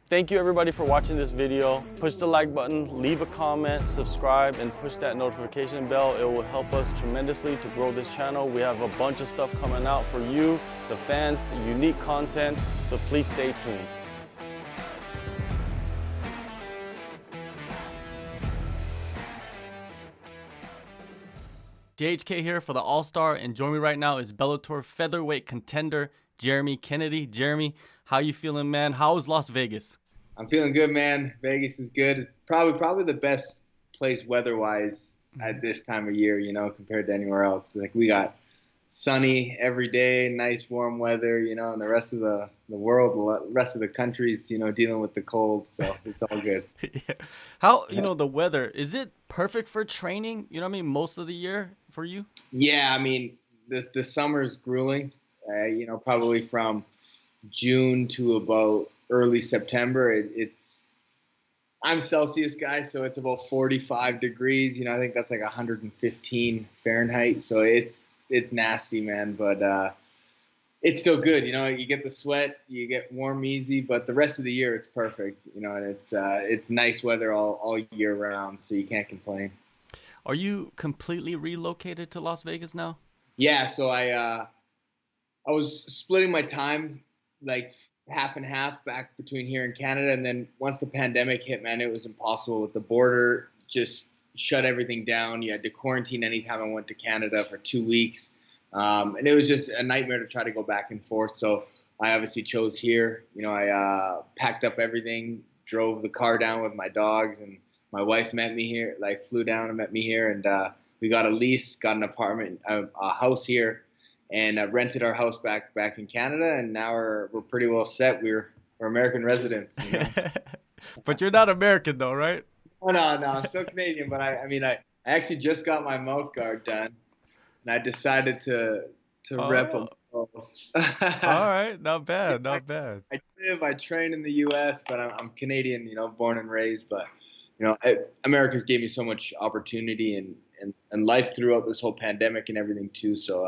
Thank you everybody for watching this video. Push the like button, leave a comment, subscribe, and push that notification bell. It will help us tremendously to grow this channel. We have a bunch of stuff coming out for you, the fans, unique content, so please stay tuned. JHK here for the AllStar, and joining me right now is Bellator featherweight contender Jeremy Kennedy. Jeremy, how you feeling, man? How is Las Vegas? I'm feeling good, man. Vegas is good. It's probably the best place weather-wise at this time of year, compared to anywhere else. Like, we got sunny every day, nice warm weather, and the rest of the world, the rest of the country's, dealing with the cold, so it's all good. Yeah. How, the weather, is it perfect for training, most of the year for you? Yeah, I mean, the summer's grueling, probably from June to about early September. I'm Celsius guy, so it's about 45 degrees. I think that's like 115 Fahrenheit. So it's nasty, man. But it's still good. You get the sweat, you get warm easy. But the rest of the year, it's perfect. And it's nice weather all year round, so you can't complain. Are you completely relocated to Las Vegas now? Yeah. So I was splitting my time like half and half back between here and Canada, and then once the pandemic hit, man, it was impossible. With the border just shut everything down. You had to quarantine anytime I went to Canada for 2 weeks, and it was just a nightmare to try to go back and forth. So I obviously chose here. I packed up everything, drove the car down with my dogs, and my wife met me here, like flew down and met me here, and we got a lease, got an apartment, a house here, and rented our house back in Canada, and now we're pretty well set. We're American residents. But you're not American though, right? Oh no, I'm still Canadian, but I actually just got my mouth guard done, and I decided to rep them. All right, not bad. I train in the U.S., but I'm Canadian, born and raised. But America's gave me so much opportunity and life throughout this whole pandemic and everything too. So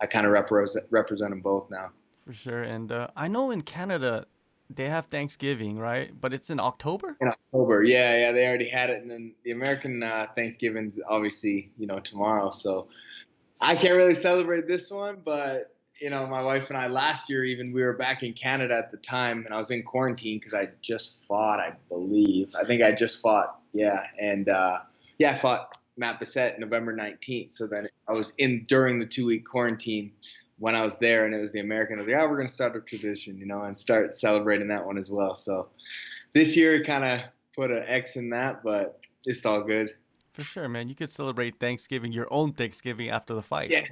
I kind of represent them both now. For sure. And I know in Canada they have Thanksgiving, right? But it's in October? In October, yeah, they already had it. And then the American Thanksgiving's obviously, tomorrow. So I can't really celebrate this one, but my wife and I last year, even, we were back in Canada at the time, and I was in quarantine because I just fought, I believe. I think I just fought, yeah. And I fought Matt Bissett November 19th. So then I was in during the 2-week quarantine when I was there, and it was the American. I was like, we're going to start a tradition, and start celebrating that one as well. So this year kind of put an X in that, but it's all good. For sure, man. You could celebrate Thanksgiving, your own Thanksgiving after the fight. Yeah,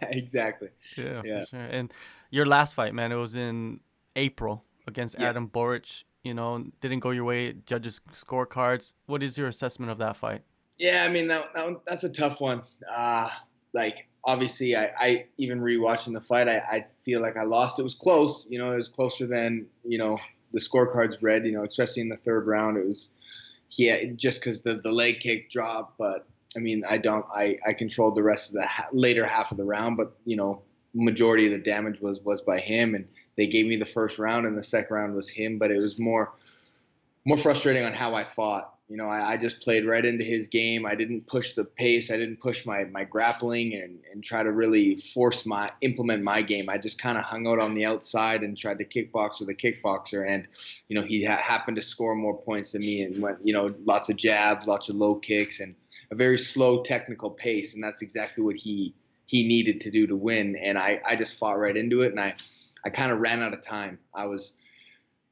exactly. Yeah, for sure. And your last fight, man, it was in April against Adam Boric. Didn't go your way. Judges' scorecards. What is your assessment of that fight? Yeah, I mean, that's a tough one. Obviously, I even rewatching the fight, I feel like I lost. It was close. It was closer than, the scorecards read, especially in the third round. It was, just because the leg kick dropped. But, I mean, I controlled the rest of the later half of the round. But, majority of the damage was by him. And they gave me the first round, and the second round was him. But it was more frustrating on how I fought. I just played right into his game. I didn't push the pace. I didn't push my grappling and try to really implement my game. I just kind of hung out on the outside and tried to kickbox with a kickboxer. And, he happened to score more points than me and went, lots of jabs, lots of low kicks, and a very slow technical pace. And that's exactly what he needed to do to win. And I just fought right into it. And I kind of ran out of time. I was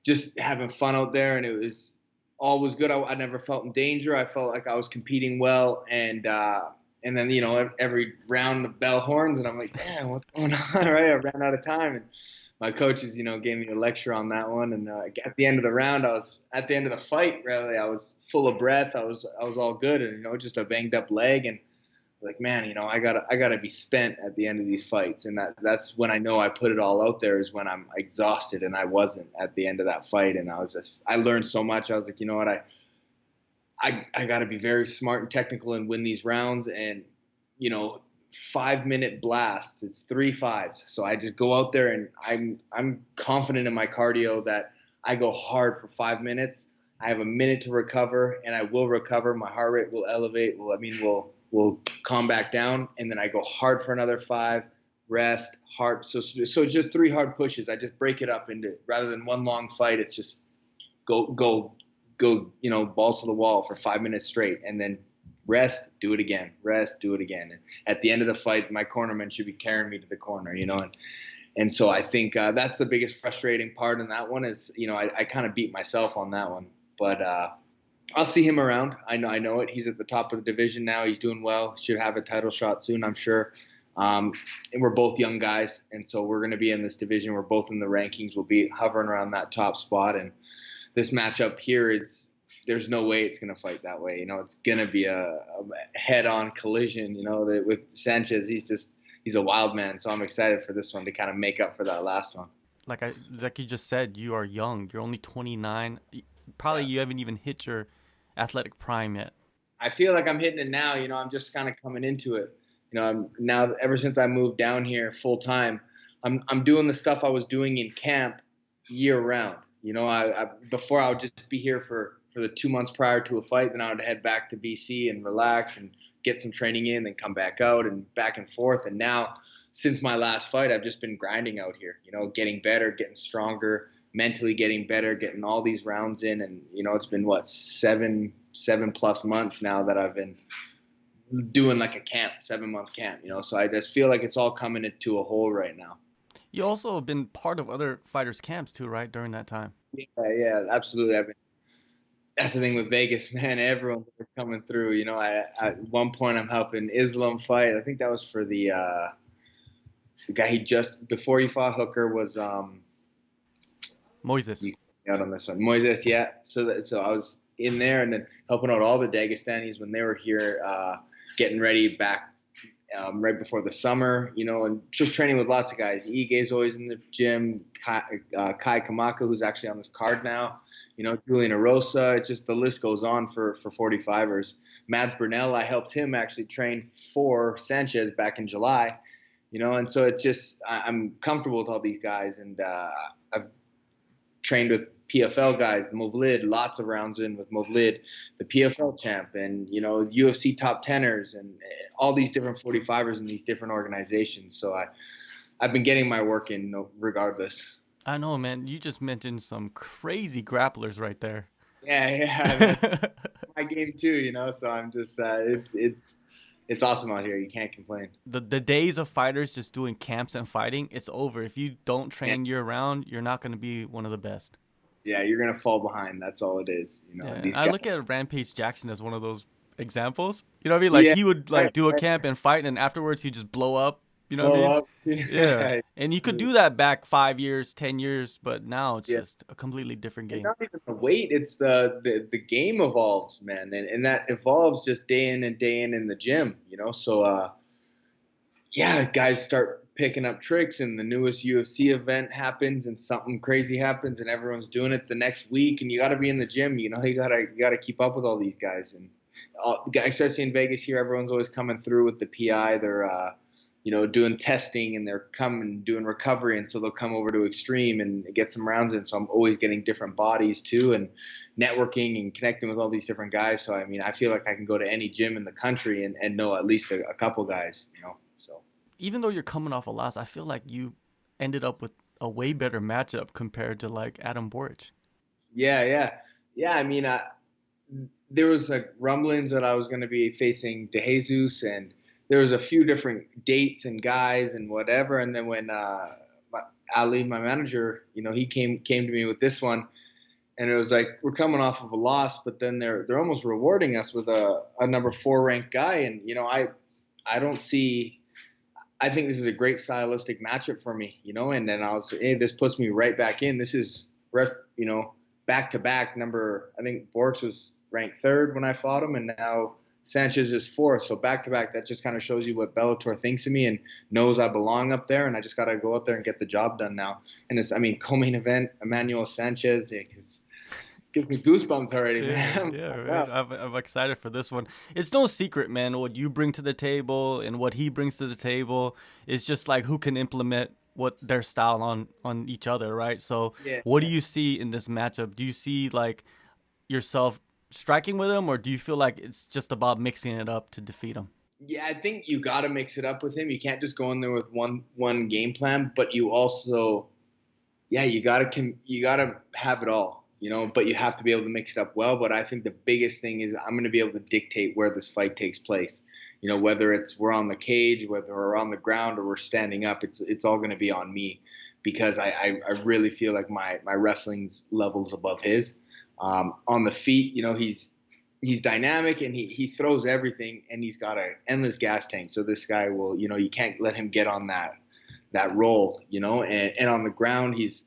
just having fun out there, and it was all was good. I never felt in danger. I felt like I was competing well, and then every round the bell horns, and I'm like, damn, what's going on? Right, I ran out of time, and my coaches, gave me a lecture on that one. And at the end of the round, at the end of the fight, really, I was full of breath. I was all good, and just a banged up leg, and like, man, I gotta be spent at the end of these fights. And that's when I know I put it all out there, is when I'm exhausted, and I wasn't at the end of that fight. And I learned so much. I was like, you know what, I gotta be very smart and technical and win these rounds. And 5-minute blasts, it's 3 5s. So I just go out there, and I'm confident in my cardio that I go hard for 5 minutes. I have a minute to recover, and I will recover. My heart rate will elevate. Will calm back down, and then I go hard for another 5. Rest, hard. So it's just 3 hard pushes. I just break it up into, rather than one long fight. It's just go, balls to the wall for 5 minutes straight, and then rest, do it again, rest, do it again. And at the end of the fight, my cornerman should be carrying me to the corner, and so I think that's the biggest frustrating part in that one is, I kind of beat myself on that one, but I'll see him around. I know it. He's at the top of the division now. He's doing well. Should have a title shot soon, I'm sure. And we're both young guys, and so we're going to be in this division. We're both in the rankings. We'll be hovering around that top spot, and this matchup here there's no way it's going to fight that way. It's going to be a head-on collision, with Sanchez. He's a wild man. So I'm excited for this one to kind of make up for that last one. Like you just said, you are young. You're only 29. Probably You haven't even hit your athletic prime yet. I feel like I'm hitting it now. I'm just kind of coming into it. Now ever since I moved down here full time, I'm doing the stuff I was doing in camp year round. Before I would just be here for the 2 months prior to a fight, then I would head back to BC and relax and get some training in, then come back out and back and forth. And now, since my last fight, I've just been grinding out here, getting better, getting stronger, mentally getting better, getting all these rounds in. And, it's been, 7+ months now that I've been doing like a 7-month camp, so I just feel like it's all coming into a whole right now. You also have been part of other fighters' camps too, right, during that time? Yeah, absolutely. That's the thing with Vegas, man. Everyone's coming through. At one point I'm helping Islam fight. I think that was for the guy before he fought Hooker was Moises. Out on this one, Moises. Yeah. So I was in there and then helping out all the Dagestanis when they were here, getting ready back right before the summer. And just training with lots of guys. Ige's always in the gym. Kai Kamaka, who's actually on this card now. Julian Arosa, it's just the list goes on for 45ers. Mads Burnell, I helped him actually train for Sanchez back in July, and so it's just, I'm comfortable with all these guys, and I've trained with PFL guys, Movlid, lots of rounds in with Movlid, the PFL champ, and, UFC top 10ers, and all these different 45ers in these different organizations. So I've been getting my work in regardless. I know, man. You just mentioned some crazy grapplers right there. Yeah. My game too, so I'm just, it's awesome out here. You can't complain. The days of fighters just doing camps and fighting, it's over. If you don't train year round, you're not going to be one of the best. Yeah, you're going to fall behind. That's all it is. I look at Rampage Jackson as one of those examples. You know what I mean? He would do a camp and fight, and afterwards he'd just blow up. You know what I mean? Yeah. And you could do that back 5 years, 10 years, but now it's just a completely different game. It's not even the weight, it's the game evolves, man. And that evolves just day in and day in the gym, So, guys start picking up tricks, and the newest UFC event happens, and something crazy happens, and everyone's doing it the next week, and you got to be in the gym, you got to keep up with all these guys. And especially in Vegas here, everyone's always coming through with the PI. They're doing testing, and they're coming doing recovery, and so they'll come over to Extreme and get some rounds in. So I'm always getting different bodies too, and networking and connecting with all these different guys. So I feel like I can go to any gym in the country and know at least a couple guys, So even though you're coming off a loss, I feel like you ended up with a way better matchup compared to like Adam Boric. Yeah. There was like rumblings that I was going to be facing DeJesus, and there was a few different dates and guys and whatever. And then when Ali, my manager, he came to me with this one, and it was like, we're coming off of a loss, but then they're almost rewarding us with a number 4 ranked guy. And, I don't see, I think this is a great stylistic matchup for me, and then I was, hey, this puts me right back in. This is, back to back number, I think Borks was ranked 3rd when I fought him, and now Sanchez is 4th. So back to back, that just kind of shows you what Bellator thinks of me and knows I belong up there, and I just got to go out there and get the job done now. And it's, co-main event, Emmanuel Sanchez, gives me goosebumps already, man. Yeah, right. I'm excited for this one. It's no secret, man, what you bring to the table and what he brings to the table. It's just like who can implement what their style on each other, right? So Yeah. what do you see in this matchup? Do you see like yourself striking with him, or do you feel like it's just about mixing it up to defeat him? Yeah, I think you got to mix it up with him. You can't just go in there with one game plan, but you also, yeah, you gotta have it all, But you have to be able to mix it up well. But I think the biggest thing is I'm going to be able to dictate where this fight takes place. Whether it's we're on the cage, whether we're on the ground, or we're standing up, it's all going to be on me, because I really feel like my wrestling's levels above his. On the feet, he's dynamic, and he throws everything, and he's got an endless gas tank. So this guy will, you can't let him get on that roll, and on the ground, he's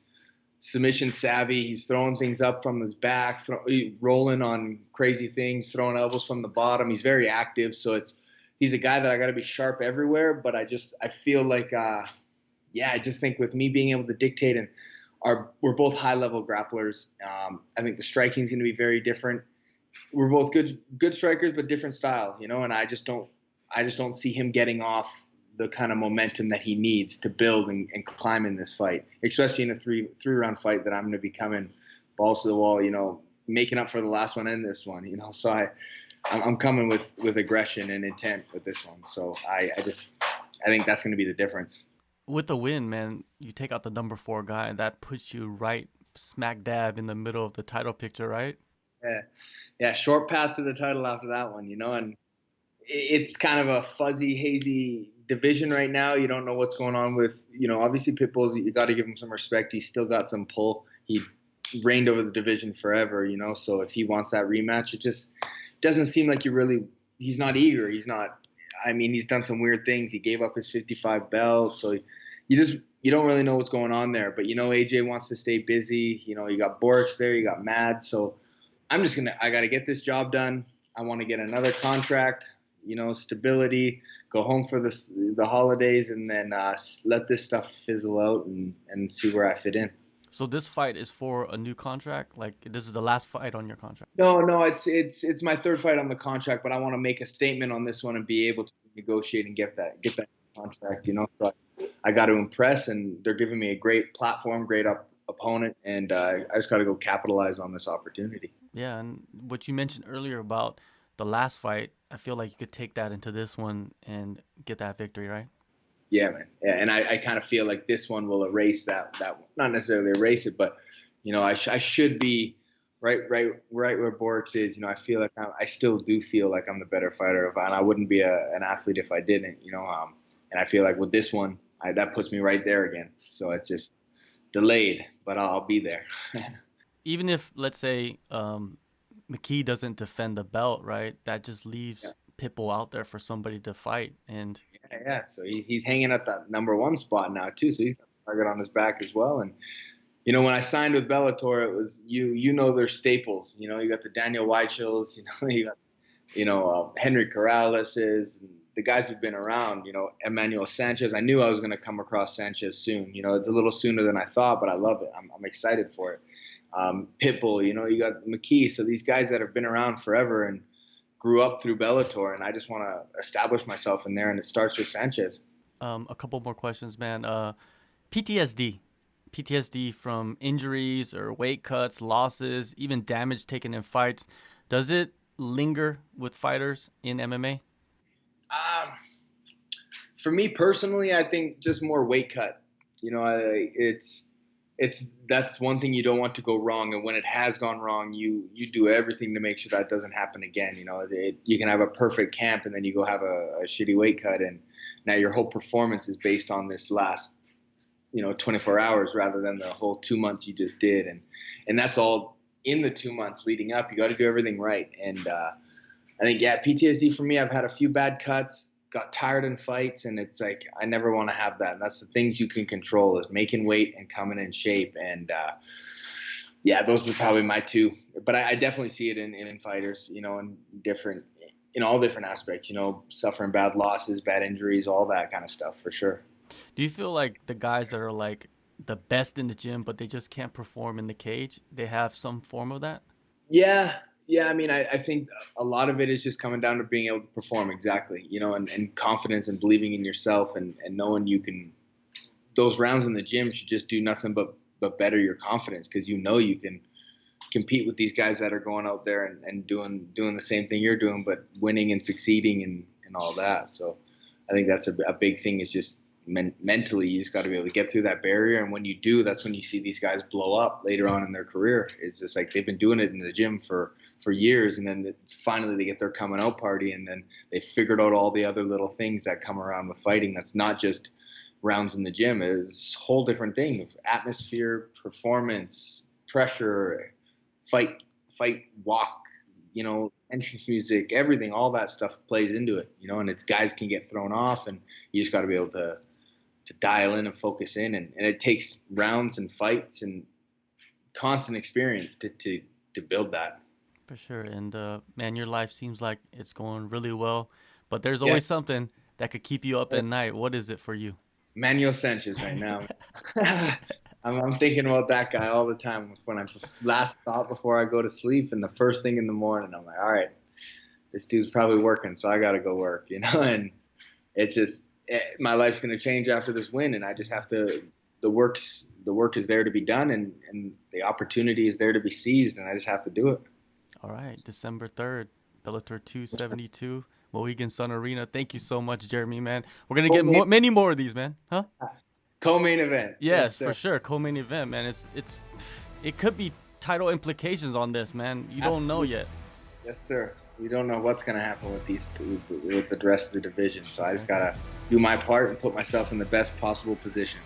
submission savvy. He's throwing things up from his back, rolling on crazy things, throwing elbows from the bottom. He's very active. So he's a guy that I got to be sharp everywhere. But I feel like, I just think with me being able to dictate, and we're both high level grapplers. I think the striking is going to be very different. We're both good strikers, but different style, and I just don't see him getting off the kind of momentum that he needs to build and climb in this fight, especially in a three round fight that I'm going to be coming balls to the wall, making up for the last one and this one, So I'm coming with aggression and intent with this one. So I think that's going to be the difference. With the win, man, you take out the number 4 guy, and that puts you right smack dab in the middle of the title picture, right? Yeah, short path to the title after that one, and it's kind of a fuzzy, hazy division right now. You don't know what's going on with, obviously Pitbull's, you got to give him some respect. He's still got some pull. He reigned over the division forever, So if he wants that rematch, it just doesn't seem like he's not eager. He's done some weird things. He gave up his 55 belt. So you don't really know what's going on there. But, AJ wants to stay busy. You got Borix there, you got Mad. So I got to get this job done. I want to get another contract, stability, go home for the holidays, and then let this stuff fizzle out and see where I fit in. So this fight is for a new contract? Like this is the last fight on your contract? No, it's my third fight on the contract, but I want to make a statement on this one and be able to negotiate and get that contract, So I got to impress, and they're giving me a great platform, great opponent, and I just got to go capitalize on this opportunity. Yeah, and what you mentioned earlier about the last fight, I feel like you could take that into this one and get that victory, right? Yeah, man. Yeah, and I kind of feel like this one will erase that not necessarily erase it, but I should be right where Borix is. I feel like I still do feel like I'm the better fighter, and I wouldn't be an athlete if I didn't. And I feel like with this one, that puts me right there again. So it's just delayed, but I'll be there. Even if, let's say, McKee doesn't defend the belt, right? That just leaves Pitbull out there for somebody to fight. And yeah. So he's hanging at that number 1 spot now too. So he's got a target on his back as well. And when I signed with Bellator, it was their staples. You got the Daniel Weichels. You got Henry Corrales, and the guys who've been around. Emmanuel Sanchez. I knew I was going to come across Sanchez soon. It's a little sooner than I thought, but I love it. I'm excited for it. Pitbull, you got McKee. So these guys that have been around forever and grew up through Bellator, and I just want to establish myself in there, and it starts with Sanchez. A couple more questions, man. PTSD from injuries or weight cuts, losses, even damage taken in fights. Does it linger with fighters in MMA? For me personally, I think just more weight cut. That's one thing you don't want to go wrong, and when it has gone wrong, you do everything to make sure that doesn't happen again. You can have a perfect camp, and then you go have a shitty weight cut, and now your whole performance is based on this last 24 hours rather than the whole 2 months you just did, and that's all in the 2 months leading up. You got to do everything right, and I think PTSD for me. I've had a few bad cuts. Got tired in fights, and it's like I never want to have that. And that's the things you can control, is making weight and coming in shape. And those are probably my two. But I definitely see it in fighters, in all different aspects. Suffering bad losses, bad injuries, all that kind of stuff for sure. Do you feel like the guys that are like the best in the gym, but they just can't perform in the cage, they have some form of that? Yeah. I think a lot of it is just coming down to being able to perform exactly, and confidence and believing in yourself and knowing you can those rounds in the gym should just do nothing but better your confidence, because you know you can compete with these guys that are going out there and doing the same thing you're doing, but winning and succeeding and all that. So I think that's a big thing, is just mentally, you just got to be able to get through that barrier. And when you do, that's when you see these guys blow up later on in their career. It's just like they've been doing it in the gym for years, and then finally they get their coming out party, and then they figured out all the other little things that come around with fighting. That's not just rounds in the gym. It's a whole different thing of atmosphere, performance, pressure, fight, walk, entrance music, everything, all that stuff plays into it, and it's guys can get thrown off, and you just got to be able to dial in and focus in, and it takes rounds and fights and constant experience to build that. For sure. And man, your life seems like it's going really well, but there's always something that could keep you up at night. What is it for you? Emmanuel Sanchez right now. I'm thinking about that guy all the time. When I last thought before I go to sleep, and the first thing in the morning, I'm like, all right, this dude's probably working, so I got to go work, and it's just, my life's going to change after this win, and I just have to, the work is there to be done, and the opportunity is there to be seized, and I just have to do it. All right, December 3rd, Bellator 272, Mohegan Sun Arena. Thank you so much, Jeremy, man. We're going to get many more of these, man. Huh? Co-main event. Yes, for sure. Co-main event, man. It could be title implications on this, man. You don't know yet. Yes, sir. We don't know what's going to happen with with the rest of the division. So I just got to do my part and put myself in the best possible position.